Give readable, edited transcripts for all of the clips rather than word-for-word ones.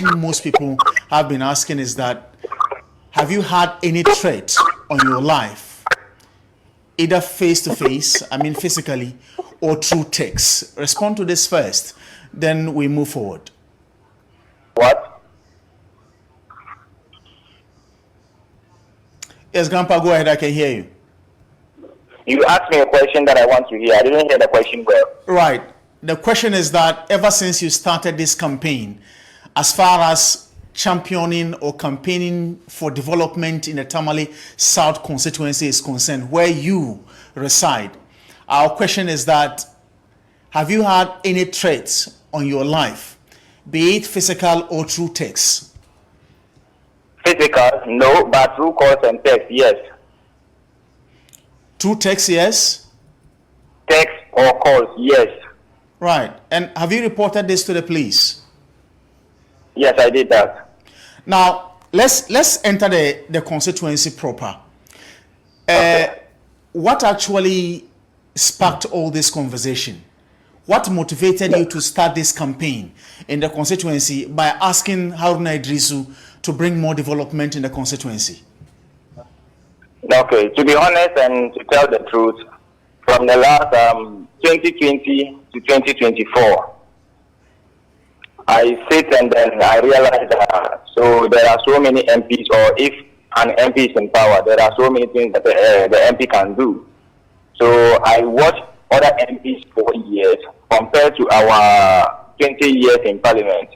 most people have been asking is that, have you had any threat on your life, either face to face, I mean physically, or through text? Respond to this first, then we move forward. What? Yes, Grandpa, go ahead. I can hear you. You asked me a question that I want to hear. I didn't hear the question well. Right. The question is that ever since you started this campaign, as far as championing or campaigning for development in the Tamale South constituency is concerned, where you reside, our question is that, have you had any threats on your life, be it physical or through text? Physical, no, but through calls and text, yes. Through text, yes? Text or calls, yes. Right. And have you reported this to the police? Yes, I did that. Now, let's enter the constituency proper. Okay. What actually sparked all this conversation? What motivated you to start this campaign in the constituency by asking Haruna Idrisu to bring more development in the constituency? Okay, to be honest and to tell the truth, from the last 2020 to 2024, I sit and then I realize that so there are so many MPs, or if an MP is in power, there are so many things that the MP can do. So I watched other MPs for years compared to our 20 years in Parliament.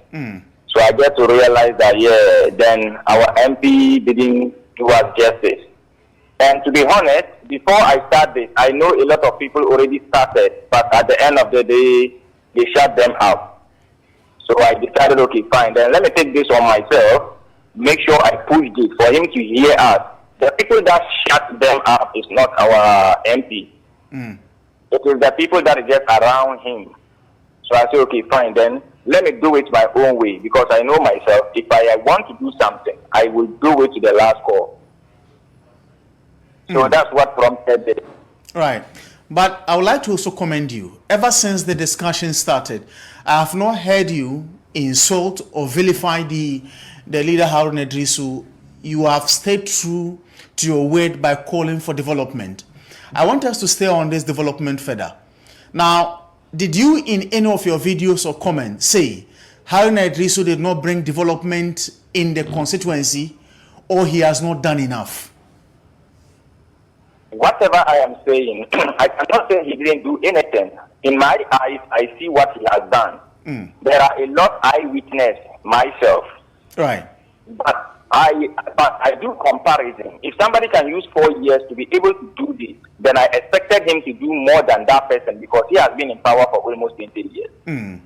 So I get to realize that, then our MP didn't do us justice. And to be honest, before I start this, I know a lot of people already started, but at the end of the day, they shut them out. So I decided, okay, fine, then let me take this on myself, make sure I push it for him to hear us. The people that shut them up is not our MP. It is the people that are just around him. So I say, okay, fine, then let me do it my own way, because I know myself, if I want to do something, I will do it to the last call. So that's what prompted it. Right. But I would like to also commend you. Ever since the discussion started, I have not heard you insult or vilify the leader Haruna Idrisu. You have stayed true to your word by calling for development. I want us to stay on this development further. Now, did you in any of your videos or comments say Haruna Idrisu did not bring development in the constituency, or he has not done enough? Whatever I am saying, I cannot say he didn't do anything. In my eyes, I see what he has done. There are a lot I witnessed myself. Right. But I do comparison. If somebody can use 4 years to be able to do this, then I expected him to do more than that person, because he has been in power for almost 20 years.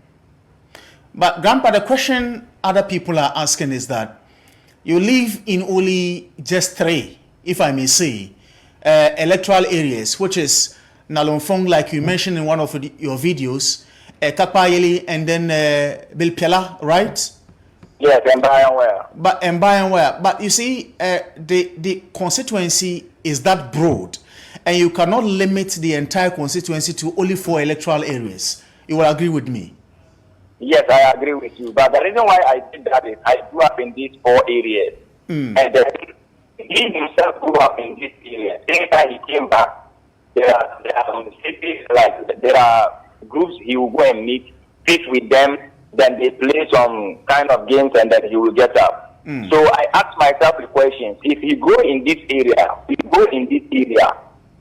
But Grandpa, the question other people are asking is that you live in only just 3, if I may say, electoral areas, which is Nalonfong, like you mentioned in one of your videos, Kapayeli, and then Bilpiala, right? Yes, and by and where. But you see, the constituency is that broad, and you cannot limit the entire constituency to only 4 electoral areas. You will agree with me? Yes, I agree with you. But the reason why I did that is I grew up in these 4 areas. And he himself grew up in this area. Anytime he came back, there are cities, like there are groups he will go and meet, sit with them, then they play some kind of games, and then he will get up. So I asked myself the question: if he go in this area,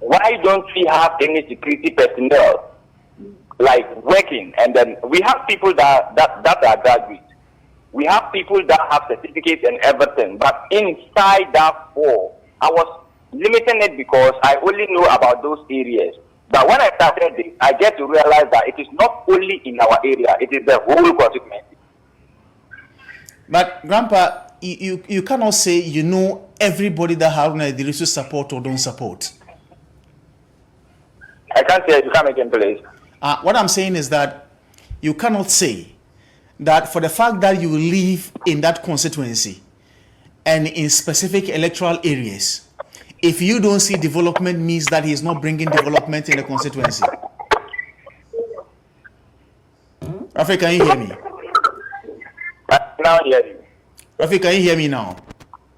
why don't we have any security personnel like working? And then we have people that are graduates. We have people that have certificates and everything, but inside that 4, I was limiting it because I only know about those areas. But when I started this, I get to realize that it is not only in our area, it is the whole constituency. But Grandpa, you cannot say you know everybody that Haruna Idrisu support or don't support. I can't say, you can't make it place. What I'm saying is that you cannot say that for the fact that you live in that constituency and in specific electoral areas, if you don't see development, means that he is not bringing development in the constituency. Rafi, can you hear me? now hear you. Rafi, can you hear me now?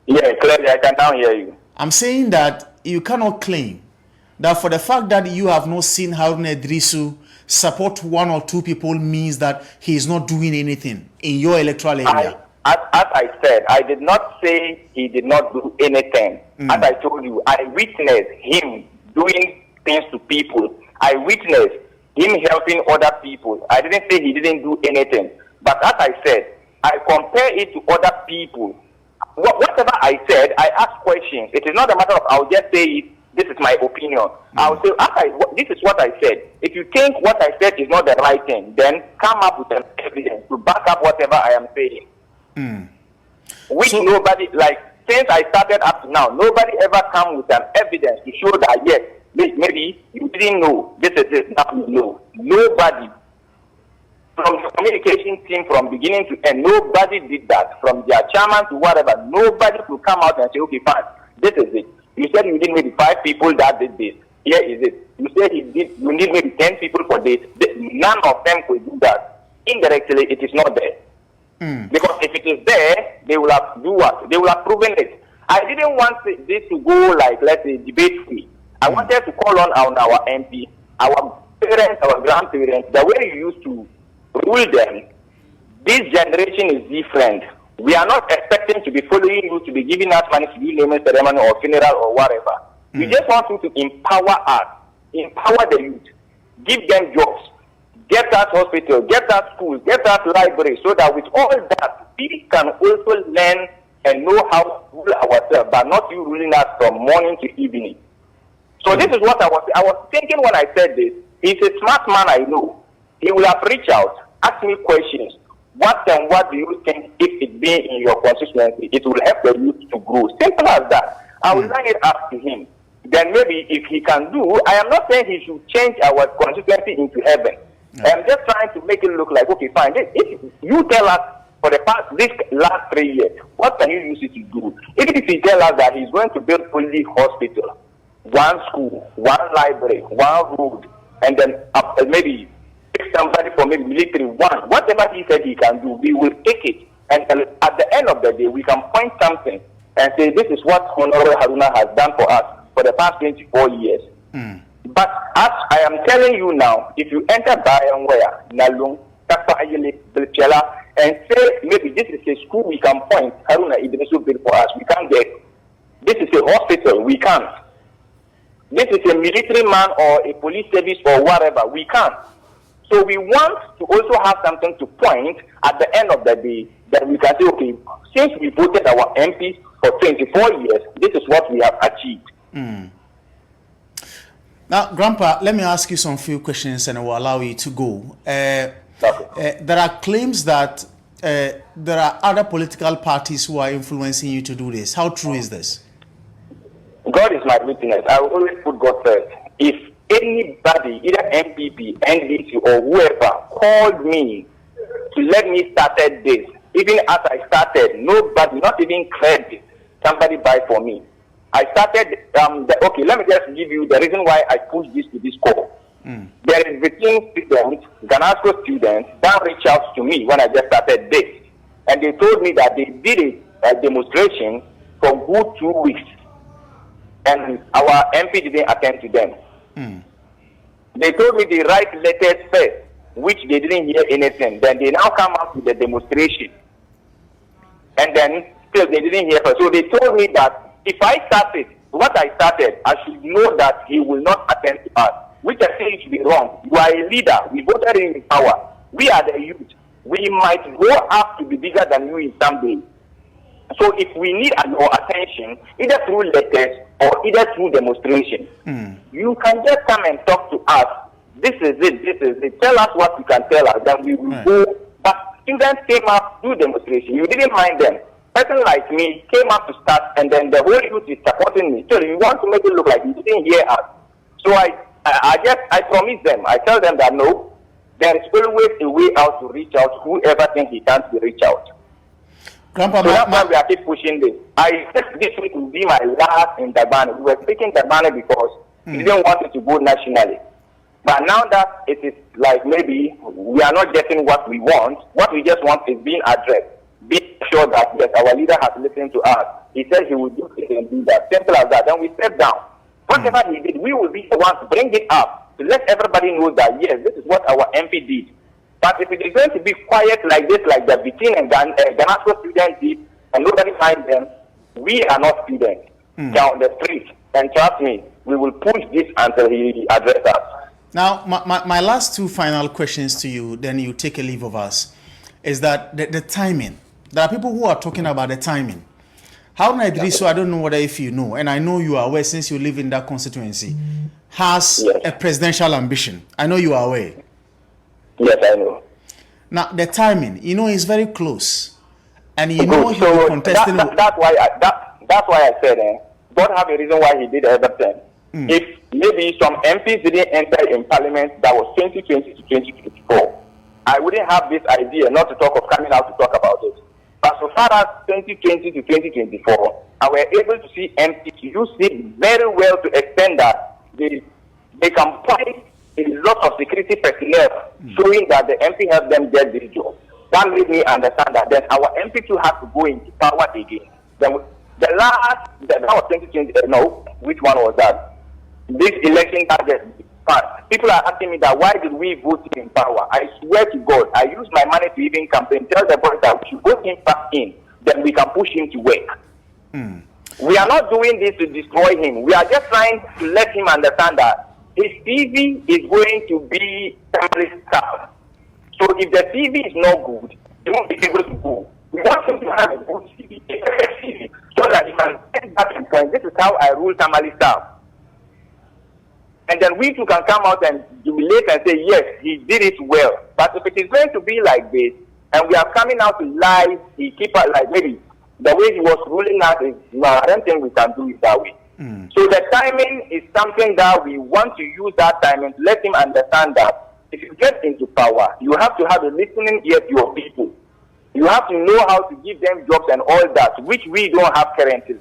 Yeah, clearly, I can now hear you. I'm saying that you cannot claim that for the fact that you have not seen Haruna Idrisu support one or two people means that he is not doing anything in your electoral area. As I said, I did not say he did not do anything. As I told you, I witnessed him doing things to people. I witnessed him helping other people. I didn't say he didn't do anything. But as I said, I compare it to other people. Whatever I said, I ask questions. It is not a matter of I'll just say it. This is my opinion. I'll say, this is what I said. If you think what I said is not the right thing, then come up with an evidence to back up whatever I am saying. Which nobody, like, since I started up to now, nobody ever come with an evidence to show that, yes, maybe you didn't know. This is it. Now you know. Nobody. From the communication team from beginning to end, nobody did that. From their chairman to whatever, nobody could come out and say, okay, fine, this is it. You said you need maybe 5 people that did this. Here is it. You said you need maybe 10 people for this. None of them could do that. Indirectly, it is not there. Because if it is there, they will have do what? They will have proven it. I didn't want this to go like, let's say, debate free. I wanted to call on our MP, our parents, our grandparents, the way you used to rule them. This generation is different. We are not expecting to be following you, to be giving us money to do naming ceremony or funeral or whatever. We just want you to empower us, empower the youth, give them jobs, get us hospital, get us schools, get us libraries, so that with all that, we can also learn and know how to rule ourselves, but not you ruling us from morning to evening. So this is what I was thinking when I said this. He's a smart man, I know. He will have reached out, asked me questions. What do you think, if it be in your constituency, it will help the youth to grow? Simple as that. I will line it up to him. Then maybe if he can do, I am not saying he should change our constituency into heaven. I am just trying to make it look like, okay, fine. If you tell us for the last 3 years, what can you use it to do? Even if he tells us that he's going to build only hospital, 1 school, 1 library, 1 road, and then maybe somebody for maybe military 1, whatever he said he can do, we will take it. And at the end of the day, we can point something and say, this is what Honorable Haruna has done for us for the past 24 years. But as I am telling you now, if you enter Bayanware, Nalung, Takpa Ayele, Bilchela, and say, maybe this is a school we can point, Haruna Idrisu built for us, we can't get. This is a hospital, we can't. This is a military man or a police service or whatever, we can't. So we want to also have something to point at the end of the day that we can say, okay, since we voted our MPs for 24 years, this is what we have achieved. Now, Grandpa, let me ask you some few questions and I will allow you to go. There are claims that there are other political parties who are influencing you to do this. How true is this? God is my witness. I will always put God first. If anybody, either MPP, NDC, or whoever, called me to let me start this, even as I started, nobody, not even credit, somebody buy for me. I started, okay, let me just give you the reason why I pushed this to this call. There is between students, Ganasco students, that reached out to me when I just started this. And they told me that they did a demonstration for good 2 weeks. And our MP didn't attend to them. They told me they write letters first, which they didn't hear anything. Then they now come out with the demonstration. And then still they didn't hear first. So they told me that if I started what I started, I should know that he will not attend to us. Which I say it should be wrong. You are a leader. We voted him in power. We are the youth. We might grow up to be bigger than you in some way. So if we need your attention, either through letters or either through demonstration, you can just come and talk to us. This is it, this is it. Tell us what you can tell us, then we will go. But students came up to demonstration. You didn't mind them. Person like me came up to start, and then the whole youth is supporting me. So you want to make it look like you didn't hear us. So I promise them. I tell them that no, there is always a way out to reach out whoever thinks he can't be reach out. Grandpa, so that's why we are keep pushing this. I expect this week to be my last in Dabane. We were speaking Dabane because we didn't want it to go nationally. But now that it is like maybe we are not getting what we want, what we just want is being addressed. be sure that yes, our leader has listened to us. He said he would do this and do that. Simple as that. Then we step down. Whatever he did, we will be the ones to bring it up to let everybody know that yes, this is what our MP did. But if it is going to be quiet like this, like the Bitin and Ghana students did, and nobody finds them, we are not students down the street. And trust me, we will push this until he addresses us. Now, my last two final questions to you, then you take a leave of us, is that the timing. There are people who are talking about the timing. Haruna Idrisu, I don't know whether if you know, and I know you are aware since you live in that constituency, has a presidential ambition. I know you are aware. Yes, I know. Now, the timing, you know, is very close. And you know he will be contesting. That's why I said, God have a reason why he did everything. If maybe some MPs didn't enter in parliament that was 2020 to 2024, I wouldn't have this idea not to talk of coming out to talk about it. But so far as 2020 to 2024, I were able to see MPs use it very well to extend that they can point a lot of security personnel showing that the MP helped them get this job. That made me understand that then our MP too has to go into power again. Then that was 2020. No, which one was that? This election target. But people are asking me that why did we vote him in power? I swear to God, I use my money to even campaign. Tell the boys that we should vote him back in, then we can push him to work. We are not doing this to destroy him. We are just trying to let him understand that his TV is going to be Tamale staff. So if the TV is not good, he won't be able to go. We want him to have a good TV, a perfect TV, so that he can get back and point. This is how I rule Tamale staff. And then we too can come out and jubilate and say, yes, he did it well. But if it is going to be like this, and we are coming out to lie, he keep it like maybe the way he was ruling us is, no, I don't think we can do it that way. So the timing is something that we want to use that timing to let him understand that if you get into power, you have to have a listening ear to your people. You have to know how to give them jobs and all that, which we don't have currently.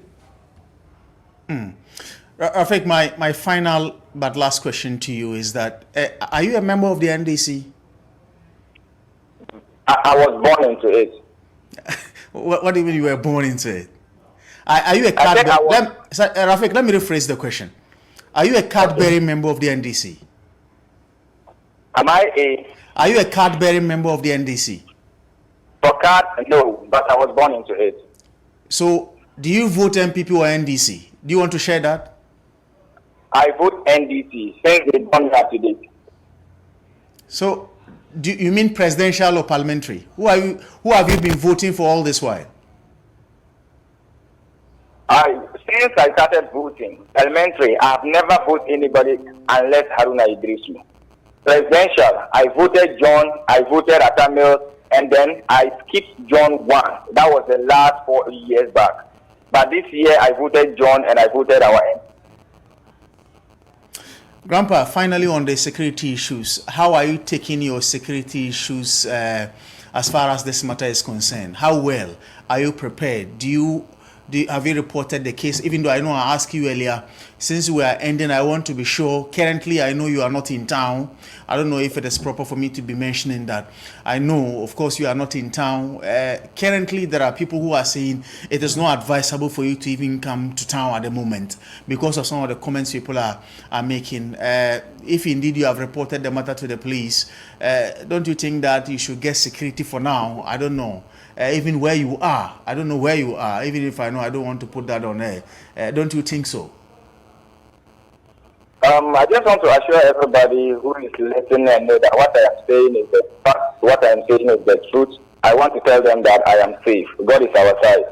Rafik, my final but last question to you is that, are you a member of the NDC? I was born into it. What do you mean you were born into it? Are you a card bearer? Rafik, let me rephrase the question. Are you a card-bearing member of the NDC? Are you a card-bearing member of the NDC? For card, no, but I was born into it. So, do you vote MPP or NDC? Do you want to share that? I vote NDC since they don't have to do. So, do you mean presidential or parliamentary? Who have you been voting for all this while? Since I started voting parliamentary, I have never voted anybody unless Haruna Idrisu. Presidential, I voted John, I voted Atamil, and then I skipped John 1. That was the last 4 years back. But this year I voted John and I voted our MP. Grandpa, finally on the security issues, how are you taking your security issues as far as this matter is concerned? How well are you prepared? Have you reported the case? Even though I know I asked you earlier, since we are ending, I want to be sure. Currently, I know you are not in town. I don't know if it is proper for me to be mentioning that. I know, of course, you are not in town. Currently, there are people who are saying it is not advisable for you to even come to town at the moment because of some of the comments people are making. If indeed you have reported the matter to the police, don't you think that you should get security for now? I don't know. Even where you are, I don't know where you are. Even if I know, I don't want to put that on air. Don't you think so? I just want to assure everybody who is listening and know that what I am saying is the fact. What I am saying is the truth. I want to tell them that I am safe. God is our side.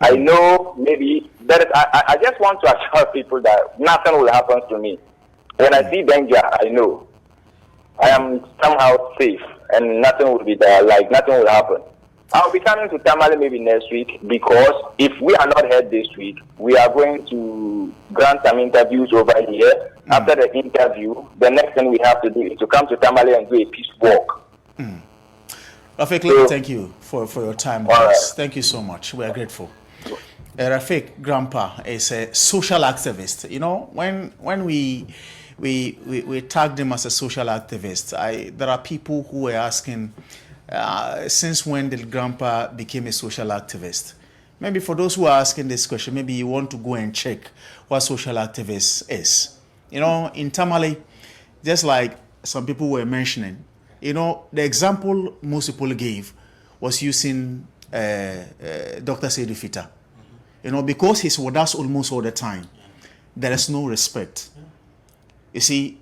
I know maybe that is. I just want to assure people that nothing will happen to me. When I see danger, I know I am somehow safe and nothing will be there. Like nothing will happen. I'll be coming to Tamale maybe next week because if we are not here this week, we are going to grant some interviews over here. After the interview, the next thing we have to do is to come to Tamale and do a peace walk. Rafik, let me thank you for your time. Right. Thank you so much. We are grateful. Rafik, Grandpa, is a social activist. You know, when we tagged him as a social activist, there are people who were asking, since when did Grandpa became a social activist? Maybe for those who are asking this question, maybe you want to go and check what social activist is. You know, in Tamale, just like some people were mentioning, you know, the example most people gave was using Dr. Seydou Fita. You know, because he's with us almost all the time, there is no respect. You see,